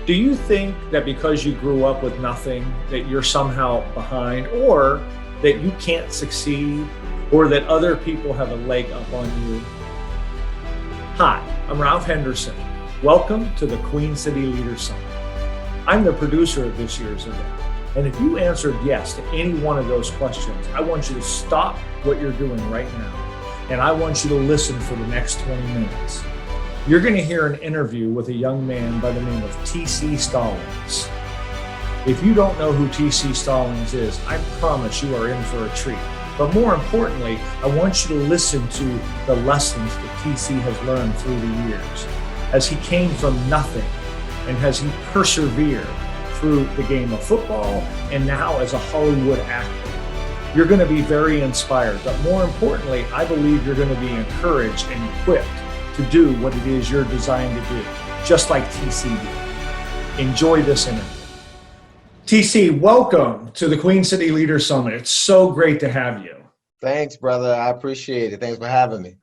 Do you think that because you grew up with nothing, that you're somehow behind, or that you can't succeed, or that other people have a leg up on you? Hi, I'm Ralph Henderson. Welcome to the Queen City Leaders Summit. I'm the producer of this year's event. And if you answered yes to any one of those questions, I want you to stop what you're doing right now. And I want you to listen for the next 20 minutes. You're going to hear an interview with a young man by the name of TC Stallings. If you don't know who TC Stallings is, I promise you are in for a treat. But more importantly, I want you to listen to the lessons that TC has learned through the years as he came from nothing and as he persevered through the game of football and now as a Hollywood actor. You're going to be very inspired, but more importantly, I believe you're going to be encouraged and equipped to do what it is you're designed to do, just like TC did. Enjoy this interview. TC, welcome to the Queen City Leaders Summit. It's so great to have you. Thanks, brother. I appreciate it. Thanks for having me.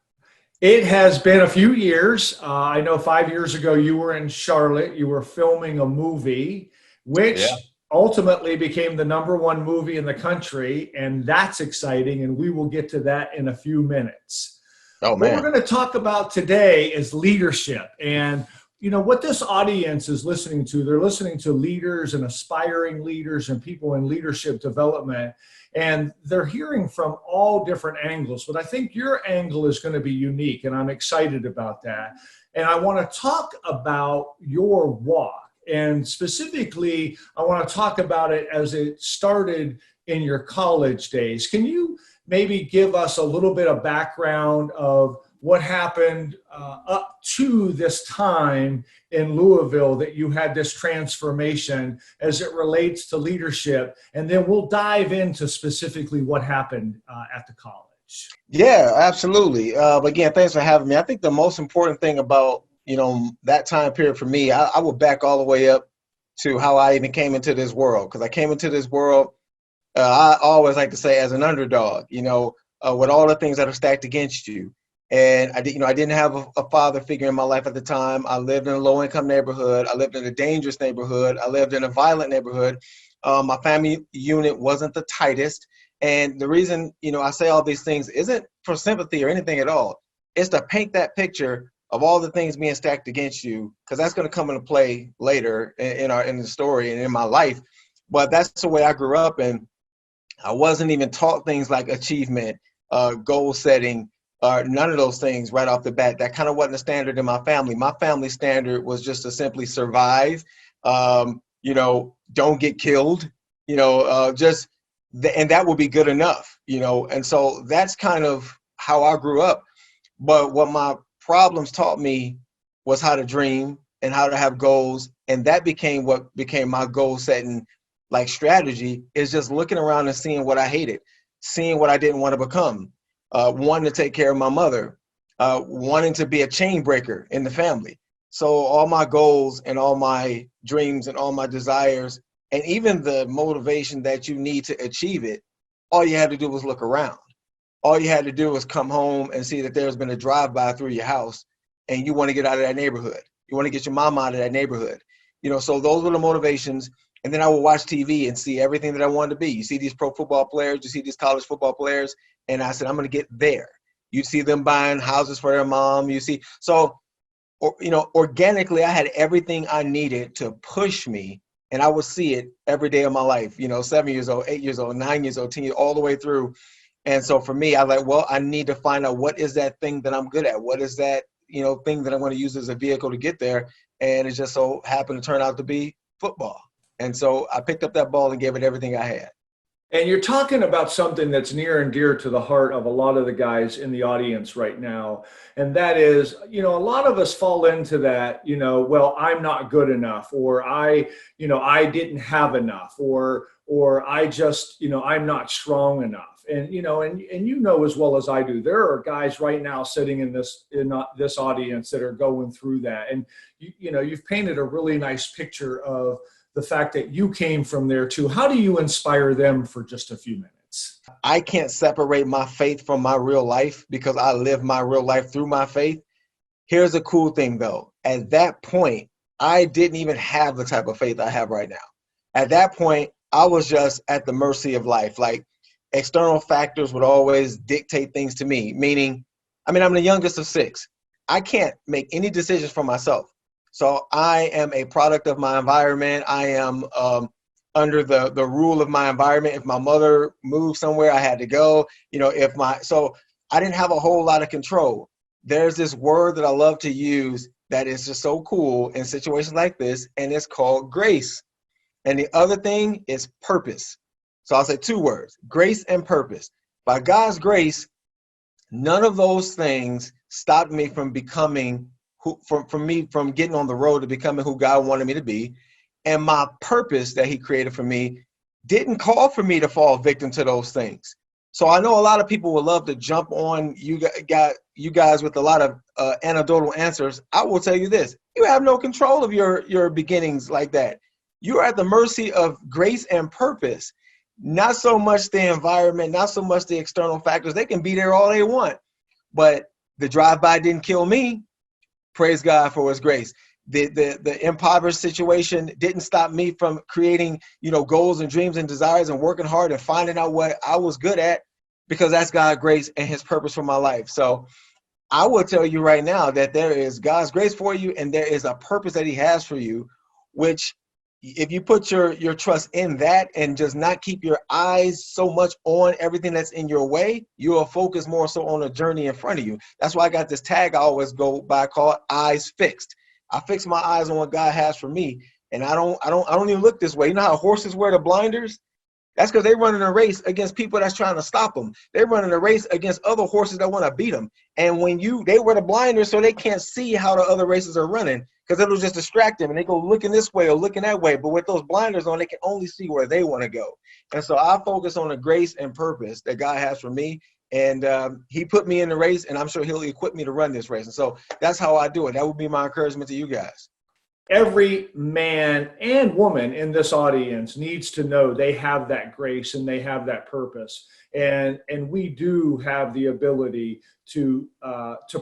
It has been a few years. I know 5 years ago you were in Charlotte. You were filming a movie, which ultimately became the #1 movie in the country, and that's exciting, and we will get to that in a few minutes. Oh, man. What we're going to talk about today is leadership. And, you know, what this audience is listening to, they're listening to leaders and aspiring leaders and people in leadership development. And they're hearing from all different angles. But I think your angle is going to be unique, and I'm excited about that. And I want to talk about your walk. And specifically, I want to talk about it as it started in your college days. Can you maybe give us a little bit of background of what happened up to this time in Louisville that you had this transformation as it relates to leadership? And then we'll dive into specifically what happened at the college. Yeah, absolutely. Again, thanks for having me. I think the most important thing about, that time period for me, I will back all the way up to how I even came into this world. Because I came into this world, I always like to say, as an underdog, with all the things that are stacked against you. And I didn't have a father figure in my life at the time. I lived in a low-income neighborhood. I lived in a dangerous neighborhood. I lived in a violent neighborhood. My family unit wasn't the tightest. And the reason, I say all these things isn't for sympathy or anything at all. It's to paint that picture of all the things being stacked against you, because that's going to come into play later in the story and in my life. But that's the way I grew up, and I wasn't even taught things like achievement, goal setting, none of those things right off the bat. That kind of wasn't the standard in my family. My family standard was just to simply survive, don't get killed, and that will be good enough, And so that's kind of how I grew up. But what my problems taught me was how to dream and how to have goals. And that became what became my goal setting strategy, is just looking around and seeing what I hated, seeing what I didn't want to become, wanting to take care of my mother, wanting to be a chain breaker in the family. So all my goals and all my dreams and all my desires, and even the motivation that you need to achieve it, all you had to do was look around. All you had to do was come home and see that there's been a drive-by through your house, and you want to get out of that neighborhood. You want to get your mom out of that neighborhood. So those were the motivations. And then I would watch TV and see everything that I wanted to be. You see these pro football players, you see these college football players, and I said, I'm going to get there. You see them buying houses for their mom. Organically, I had everything I needed to push me, and I would see it every day of my life, 7 years old, 8 years old, 9 years old, 10 years, all the way through. And so for me, I I need to find out what is that thing that I'm good at? What is that, thing that I'm going to use as a vehicle to get there? And it just so happened to turn out to be football. And so I picked up that ball and gave it everything I had. And you're talking about something that's near and dear to the heart of a lot of the guys in the audience right now. And that is, a lot of us fall into that, well, I'm not good enough, or I didn't have enough, or I just, I'm not strong enough. And, as well as I do, there are guys right now sitting in this audience that are going through that. And, you've painted a really nice picture of the fact that you came from there too. How do you inspire them for just a few minutes? I can't separate my faith from my real life because I live my real life through my faith. Here's a cool thing though. At that point, I didn't even have the type of faith I have right now. At that point, I was just at the mercy of life. Like, external factors would always dictate things to me, meaning, I mean, I'm the youngest of six. I can't make any decisions for myself. So I am a product of my environment. I am under the rule of my environment. If my mother moved somewhere, I had to go. So I didn't have a whole lot of control. There's this word that I love to use that is just so cool in situations like this, and it's called grace. And the other thing is purpose. So I'll say two words: grace and purpose. By God's grace, none of those things stopped me from becoming from getting on the road to becoming who God wanted me to be. And my purpose that he created for me didn't call for me to fall victim to those things. So I know a lot of people would love to jump on you guys with a lot of anecdotal answers. I will tell you this: you have no control of your beginnings like that. You are at the mercy of grace and purpose. Not so much the environment, not so much the external factors. They can be there all they want. But the drive-by didn't kill me. Praise God for his grace. The impoverished situation didn't stop me from creating, goals and dreams and desires and working hard and finding out what I was good at, because that's God's grace and his purpose for my life. So I will tell you right now that there is God's grace for you, and there is a purpose that he has for you, which, if you put your trust in that and just not keep your eyes so much on everything that's in your way, you will focus more so on the journey in front of you. That's why I got this tag I always go by called Eyes Fixed. I fix my eyes on what God has for me, and I don't even look this way. You know how horses wear the blinders? That's because they're running a race against people that's trying to stop them. They're running a race against other horses that want to beat them. And they wear the blinders so they can't see how the other races are running, because it'll just distract them and they go looking this way or looking that way. But with those blinders on, they can only see where they want to go. And so I focus on the grace and purpose that God has for me. And he put me in the race, and I'm sure he'll equip me to run this race. And so that's how I do it. That would be my encouragement to you guys. Every man and woman in this audience needs to know they have that grace and they have that purpose, and we do have the ability to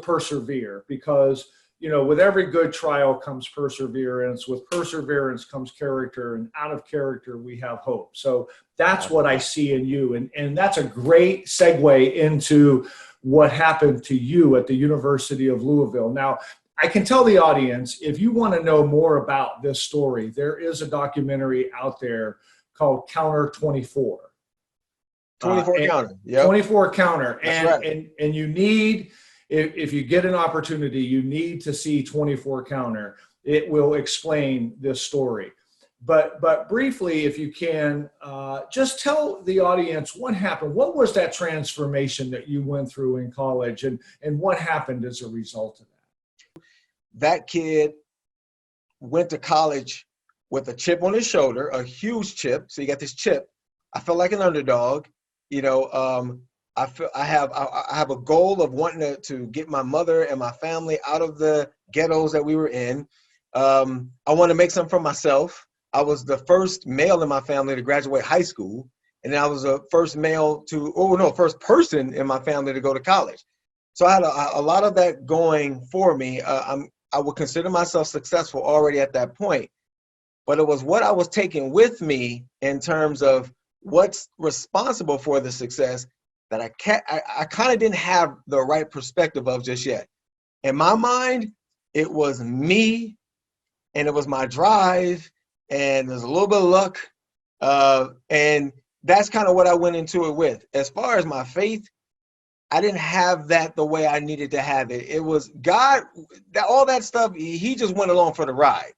persevere, because with every good trial comes perseverance. With perseverance comes character, and out of character we have hope. So that's what I see in you, and that's a great segue into what happened to you at the University of Louisville. Now, I can tell the audience, if you want to know more about this story, there is a documentary out there called Counter 24. 24 counter. Yep. 24 counter. That's right. And you need, if you get an opportunity, you need to see 24 counter. It will explain this story. But briefly, if you can, just tell the audience what happened. What was that transformation that you went through in college, and what happened as a result of that? That kid went to college with a chip on his shoulder, a huge chip. So you got this chip. I felt like an underdog. I have a goal of wanting to get my mother and my family out of the ghettos that we were in. I want to make something for myself. I was the first male in my family to graduate high school, and then I was the first first person in my family to go to college. So I had a lot of that going for me. I would consider myself successful already at that point, but it was what I was taking with me in terms of what's responsible for the success that I kind of didn't have the right perspective of just yet. In my mind, it was me, and it was my drive, and there's a little bit of luck, and that's kind of what I went into it with. As far as my faith, I didn't have that the way I needed to have it. It was God, all that stuff, he just went along for the ride.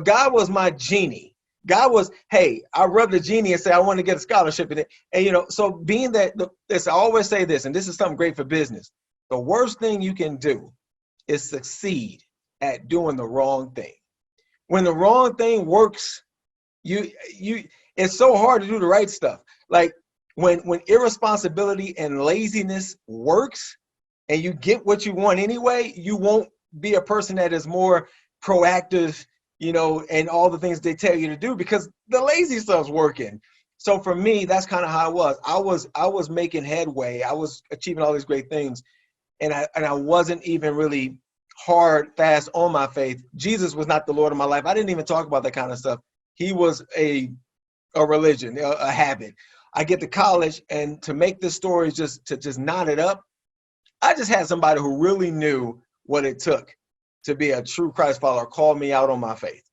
God was my genie. God was, hey, I rubbed the genie and say, I want to get a scholarship in it. And, so being that, I always say this, and this is something great for business. The worst thing you can do is succeed at doing the wrong thing. When the wrong thing works, it's so hard to do the right stuff. Like, when irresponsibility and laziness works and you get what you want anyway, you won't be a person that is more proactive, and all the things they tell you to do, because the lazy stuff's working. So for me, that's kind of how it was. I was making headway. I was achieving all these great things, and I wasn't even really hard, fast on my faith. Jesus was not the Lord of my life. I didn't even talk about that kind of stuff. He was a religion, a habit. I get to college, and to make this story just knot it up, I just had somebody who really knew what it took to be a true Christ follower call me out on my faith.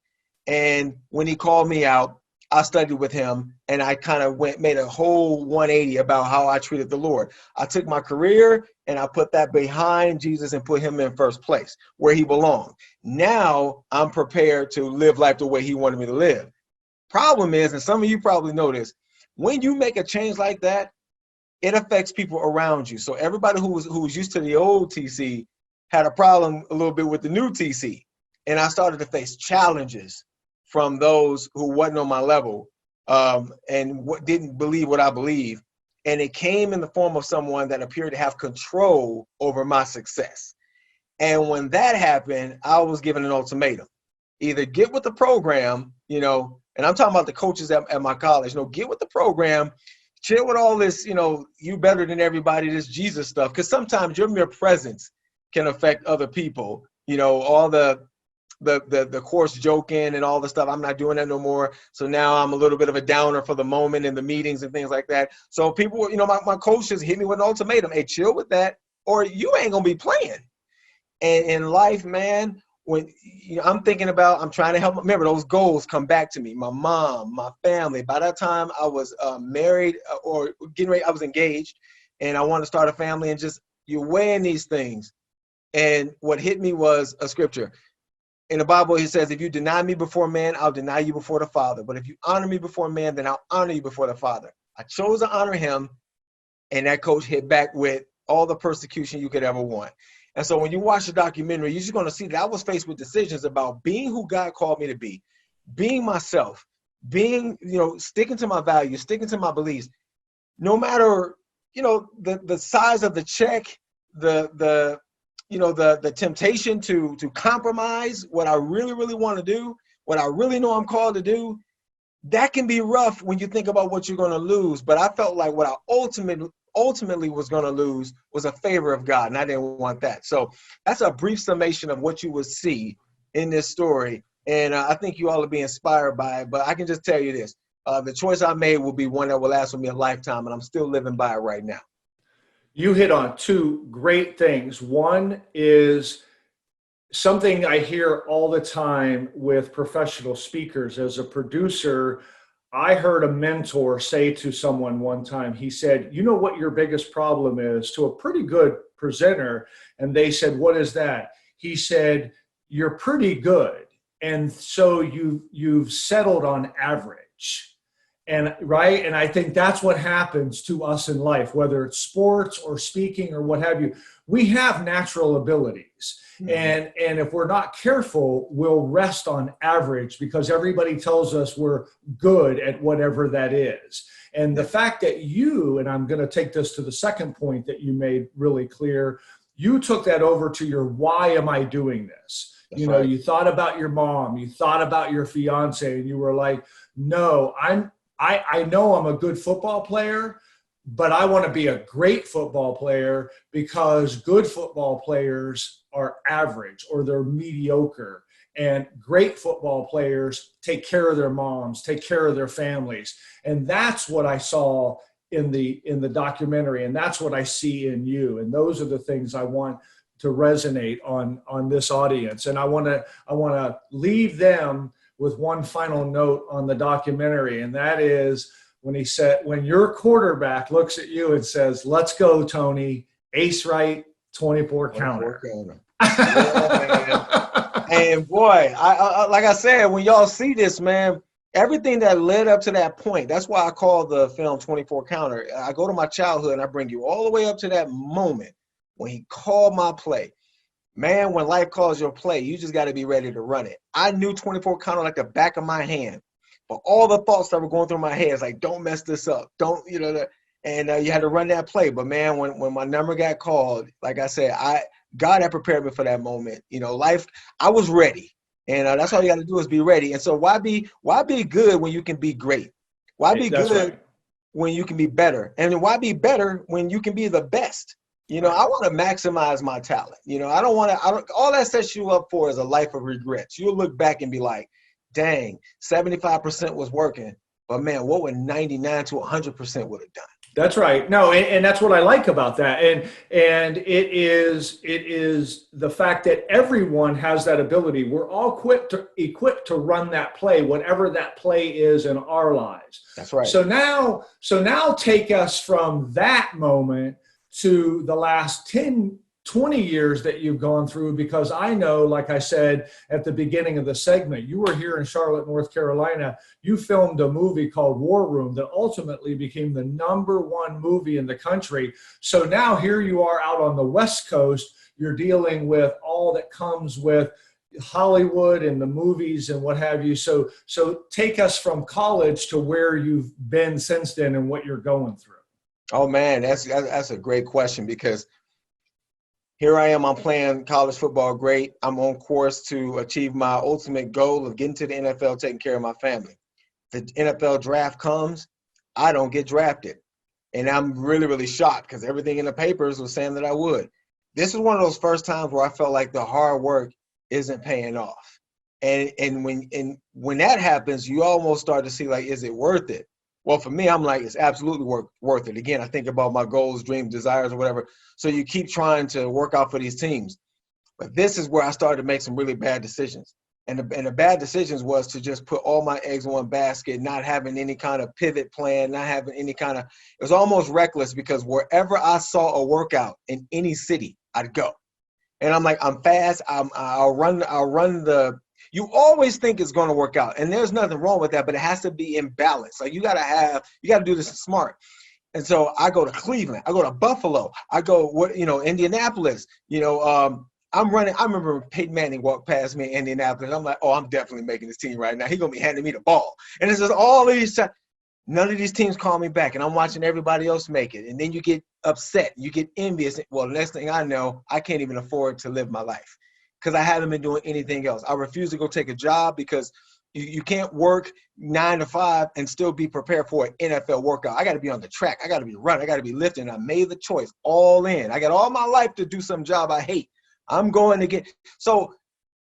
And when he called me out, I studied with him, and I kind of made a whole 180 about how I treated the Lord. I took my career and I put that behind Jesus and put him in first place where he belonged. Now I'm prepared to live life the way he wanted me to live. Problem is, and some of you probably know this, when you make a change like that, it affects people around you. So everybody who was used to the old TC had a problem a little bit with the new TC. And I started to face challenges from those who wasn't on my level and didn't believe what I believe. And it came in the form of someone that appeared to have control over my success. And when that happened, I was given an ultimatum. Either get with the program, you know, and I'm talking about the coaches at my college, you know, get with the program, chill with all this, you know, you better than everybody, this Jesus stuff. Because sometimes your mere presence can affect other people, you know, all the coarse joking and all the stuff. I'm not doing that no more. So now I'm a little bit of a downer for the moment in the meetings and things like that. So people, you know, my coach just hit me with an ultimatum. Hey, chill with that, or you ain't gonna be playing. And in life, man, when you know, I'm trying to help. Remember, those goals come back to me. My mom, my family. By that time, I was married or getting ready. I was engaged, and I wanted to start a family. And just you're weighing these things. And what hit me was a scripture. In the Bible, he says, if you deny me before man, I'll deny you before the Father. But if you honor me before man, then I'll honor you before the Father. I chose to honor him, and that coach hit back with all the persecution you could ever want. And so when you watch the documentary, you're just going to see that I was faced with decisions about being who God called me to be, being myself, being, you know, sticking to my values, sticking to my beliefs, no matter, you know, the size of the check, the temptation to compromise what I really, really want to do, what I really know I'm called to do. That can be rough when you think about what you're going to lose. But I felt like what I ultimately was going to lose was a favor of God, and I didn't want that. So that's a brief summation of what you will see in this story. And I think you all will be inspired by it. But I can just tell you this. The choice I made will be one that will last with me a lifetime, and I'm still living by it right now. You hit on two great things. One is something I hear all the time with professional speakers. As a producer, I heard a mentor say to someone one time, he said, you know what your biggest problem is, to a pretty good presenter. And they said, what is that? He said, you're pretty good. And so you've settled on average. And right. And I think that's what happens to us in life, whether it's sports or speaking or what have you. We have natural abilities. Mm-hmm. And if we're not careful, we'll rest on average because everybody tells us we're good at whatever that is. And the fact that you, and I'm going to take this to the second point that you made really clear, you took that over to your why am I doing this? That's you know, right. You thought about your mom, you thought about your fiance, and you were like, no, I know I'm a good football player, but I want to be a great football player because good football players are average or they're mediocre, and great football players take care of their moms, take care of their families. And that's what I saw in the documentary, and that's what I see in you. And those are the things I want to resonate on this audience. And I want to leave them with one final note on the documentary, and that is when he said, when your quarterback looks at you and says, let's go, Tony, ace right, 24 counter. Yeah, and boy, I like I said, when y'all see this, man, everything that led up to that point, that's why I call the film 24 counter. I go to my childhood and I bring you all the way up to that moment when he called my play. Man, when life calls your play, you just got to be ready to run it. I knew 24 counter like the back of my hand. But all the thoughts that were going through my head is like, don't mess this up. Don't, you know, and you had to run that play. But, man, when my number got called, like I said, God had prepared me for that moment. You know, life, I was ready. And that's all you got to do is be ready. And so why be good when you can be great? Why be good when you can be better? And why be better when you can be the best? I want to maximize my talent. I don't want to, all that sets you up for is a life of regrets. You'll look back and be like, dang, 75% was working, but man, what would 99 to 100% would have done? That's right. No, and that's what I like about that. And it is the fact that everyone has that ability. We're all equipped to run that play, whatever that play is in our lives. That's right. So now take us from that moment to the last 10, 20 years that you've gone through, because I know, like I said at the beginning of the segment, you were here in Charlotte, North Carolina. You filmed a movie called War Room that ultimately became the #1 movie in the country. So now here you are out on the West Coast. You're dealing with all that comes with Hollywood and the movies and what have you. So take us from college to where you've been since then and what you're going through. Oh man, that's a great question, because here I am, I'm playing college football great. I'm on course to achieve my ultimate goal of getting to the NFL, taking care of my family. The NFL draft comes, I don't get drafted. And I'm really, really shocked, because everything in the papers was saying that I would. This is one of those first times where I felt like the hard work isn't paying off. And when that happens, you almost start to see, like, is it worth it? Well, for me, I'm like, it's absolutely worth it. Again, I think about my goals, dreams, desires, or whatever. So you keep trying to work out for these teams. But this is where I started to make some really bad decisions. And the bad decisions was to just put all my eggs in one basket, not having any kind of pivot plan, not having any kind of – it was almost reckless, because wherever I saw a workout in any city, I'd go. And I'm like, I'm fast. I'll run the – you always think it's going to work out, and there's nothing wrong with that, but it has to be in balance. Like, you got to do this smart. And so I go to Cleveland, I go to Buffalo, I go, Indianapolis, I'm running. I remember Peyton Manning walked past me in Indianapolis. I'm like, oh, I'm definitely making this team right now. He's going to be handing me the ball. And it's just all of these, none of these teams call me back, and I'm watching everybody else make it. And then you get upset, you get envious. Well, the next thing I know, I can't even afford to live my life, because I haven't been doing anything else. I refuse to go take a job, because you can't work 9 to 5 and still be prepared for an NFL workout. I got to be on the track. I got to be running. I got to be lifting. I made the choice all in. I got all my life to do some job I hate. I'm going to get – so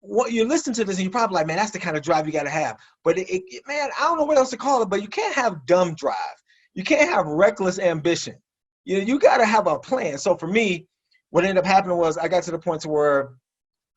what you listen to this and you're probably like, man, that's the kind of drive you got to have. But, man, I don't know what else to call it, but you can't have dumb drive. You can't have reckless ambition. You got to have a plan. So for me, what ended up happening was I got to the point to where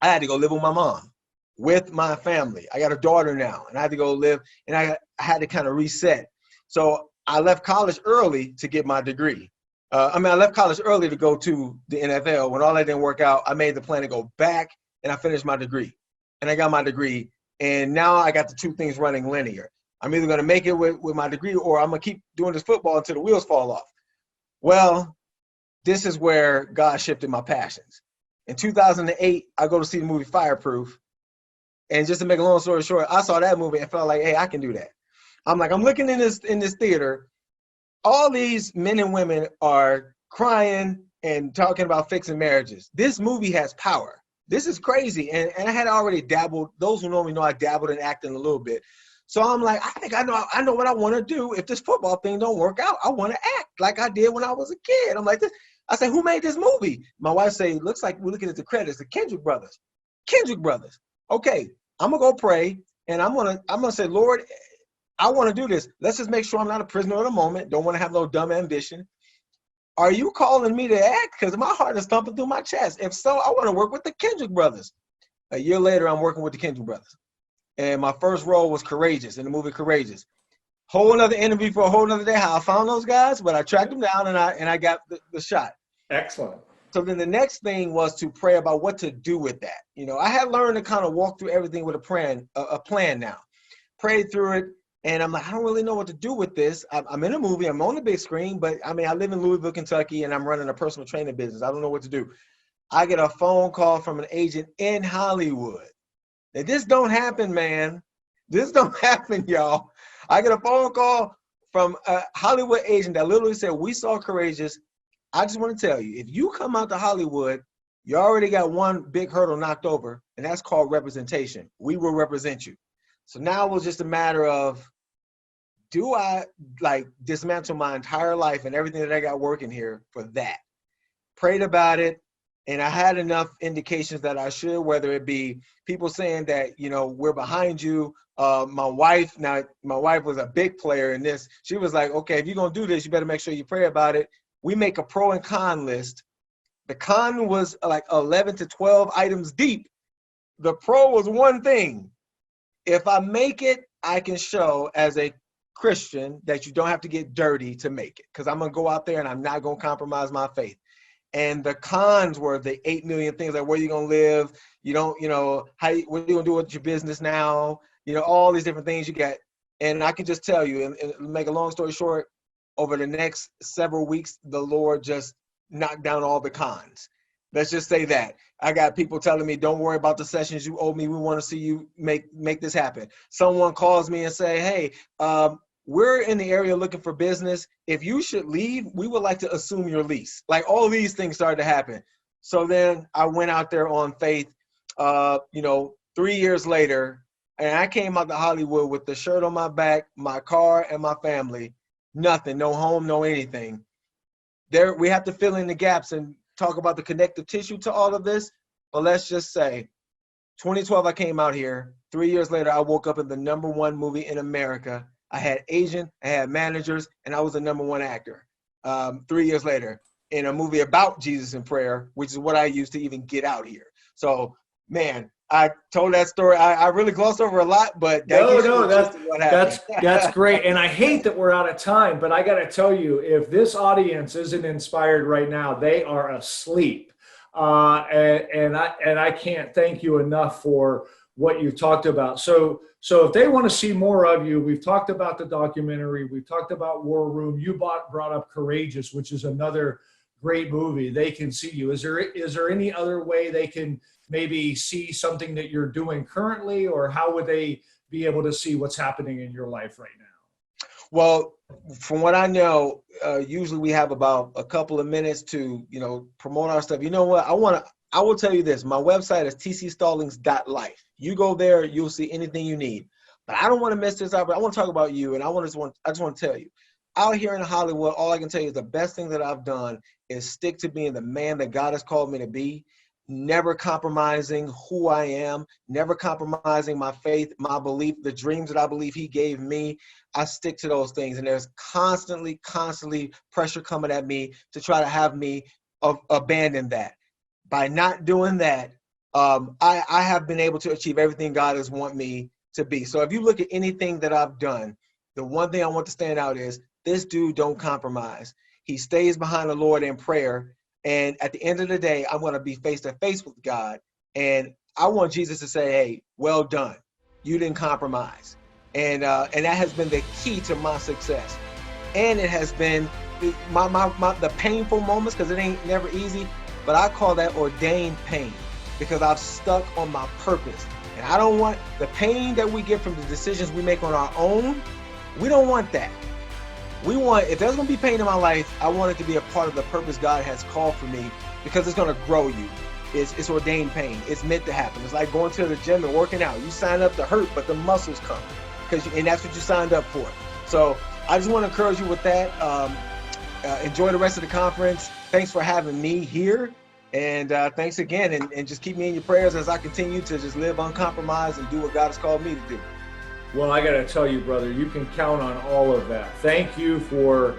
I had to go live with my mom, with my family. I got a daughter now, and I had to go live, and I had to kind of reset. So I left college early to get my degree. I left college early to go to the NFL. When all that didn't work out, I made the plan to go back, and I finished my degree. And I got my degree, and now I got the two things running linear. I'm either going to make it with my degree, or I'm going to keep doing this football until the wheels fall off. Well, this is where God shifted my passions. In 2008, I go to see the movie Fireproof. And just to make a long story short, I saw that movie and felt like, hey, I can do that. I'm like, I'm looking in this theater. All these men and women are crying and talking about fixing marriages. This movie has power. This is crazy. And I had already dabbled. Those who know me know I dabbled in acting a little bit. So I'm like, I think I know what I want to do. If this football thing don't work out, I want to act like I did when I was a kid. I'm like, this. I said, who made this movie? My wife say, looks like we're looking at the credits, the Kendrick brothers. Okay, I'm gonna go pray, and I'm gonna say, Lord, I want to do this. Let's just make sure I'm not a prisoner of the moment. Don't want to have no dumb ambition. Are you calling me to act? Because my heart is thumping through my chest. If so, I want to work with the Kendrick brothers. A year later, I'm working with the Kendrick brothers. And my first role was Courageous, in the movie Courageous. Whole another interview for a whole another day, how I found those guys, but I tracked them down, and I got the shot. Excellent. So then the next thing was to pray about what to do with that. I had learned to kind of walk through everything with a plan now. Prayed through it. And I'm like, I don't really know what to do with this. I'm in a movie. I'm on the big screen. But, I live in Louisville, Kentucky, and I'm running a personal training business. I don't know what to do. I get a phone call from an agent in Hollywood. Now, this don't happen, man. This don't happen, y'all. I get a phone call from a Hollywood agent that literally said, we saw Courageous. I just want to tell you, if you come out to Hollywood, you already got one big hurdle knocked over, and that's called representation. We will represent you. So now it was just a matter of, do I dismantle my entire life and everything that I got working here for that? prayed about it, and I had enough indications that I should, whether it be people saying that, we're behind you. My wife was a big player in this. She was like, okay, if you're going to do this, you better make sure you pray about it. We make a pro and con list. The con was like 11 to 12 items deep. The pro was one thing. If I make it, I can show as a Christian that you don't have to get dirty to make it, because I'm going to go out there and I'm not going to compromise my faith. And the cons were the 8 million things, like where you going to live, what are you going to do with your business now, all these different things you got. And I can just tell you, and make a long story short, over the next several weeks, the Lord just knocked down all the cons. Let's just say that. I got people telling me, don't worry about the sessions you owe me. We want to see you make this happen. Someone calls me and say, hey, we're in the area looking for business. If you should leave, we would like to assume your lease. Like, all these things started to happen. So then I went out there on faith, 3 years later, and I came out to Hollywood with the shirt on my back, my car, and my family. Nothing, no home, no anything. There, we have to fill in the gaps and talk about the connective tissue to all of this. But let's just say 2012, I came out here. 3 years later, I woke up in the #1 movie in America. I had agent, I had managers, and I was the #1 actor 3 years later in a movie about Jesus and prayer, which is what I used to even get out here. So, man, I told that story. I really glossed over a lot, but that's great. And I hate that we're out of time, but I got to tell you, if this audience isn't inspired right now, they are asleep. And I can't thank you enough for what you talked about. So if they want to see more of you, we've talked about the documentary, we've talked about War Room. You brought up Courageous, which is another great movie. They can see you. Is there any other way they can maybe see something that you're doing currently, or how would they be able to see what's happening in your life right now? Well, from what I know, usually we have about a couple of minutes to, promote our stuff. You know what? I will tell you this. My website is tcstallings.life. You go there, you'll see anything you need. But I don't want to mess this up. I want to talk about you, and I just want to tell you, out here in Hollywood, all I can tell you is the best thing that I've done is stick to being the man that God has called me to be. Never compromising who I am, never compromising my faith, my belief, the dreams that I believe he gave me. I stick to those things. And there's constantly pressure coming at me to try to have me abandon that. By not doing that, I have been able to achieve everything God has want me to be. So if you look at anything that I've done, the one thing I want to stand out is this dude don't compromise. He stays behind the Lord in prayer. And at the end of the day, I'm going to be face to face with God. And I want Jesus to say, hey, well done. You didn't compromise. And that has been the key to my success. And it has been the painful moments, because it ain't never easy, but I call that ordained pain, because I've stuck on my purpose. And I don't want the pain that we get from the decisions we make on our own. We don't want that. If there's going to be pain in my life, I want it to be a part of the purpose God has called for me, because it's going to grow you. It's ordained pain. It's meant to happen. It's like going to the gym and working out. You sign up to hurt, but the muscles come, and that's what you signed up for. So I just want to encourage you with that. Enjoy the rest of the conference. Thanks for having me here. And thanks again. And just keep me in your prayers as I continue to just live uncompromised and do what God has called me to do. Well, I got to tell you, brother, you can count on all of that. Thank you for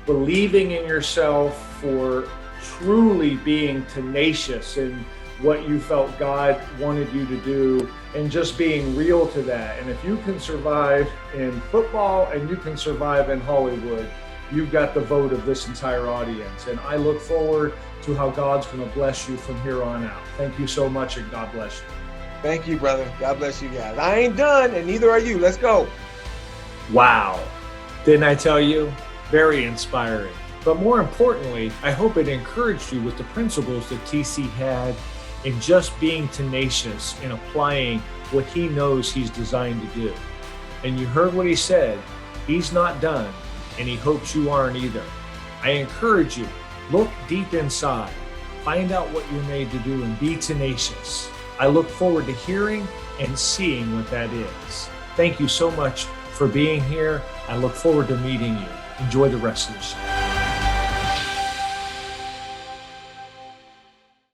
believing in yourself, for truly being tenacious in what you felt God wanted you to do, and just being real to that. And if you can survive in football and you can survive in Hollywood, you've got the vote of this entire audience. And I look forward to how God's going to bless you from here on out. Thank you so much, and God bless you. Thank you, brother. God bless you guys. I ain't done, and neither are you. Let's go. Wow. Didn't I tell you? Very inspiring. But more importantly, I hope it encouraged you with the principles that TC had in just being tenacious and applying what he knows he's designed to do. And you heard what he said. He's not done, and he hopes you aren't either. I encourage you, look deep inside, find out what you're made to do, and be tenacious. I look forward to hearing and seeing what that is. Thank you so much for being here. I look forward to meeting you. Enjoy the rest of the show.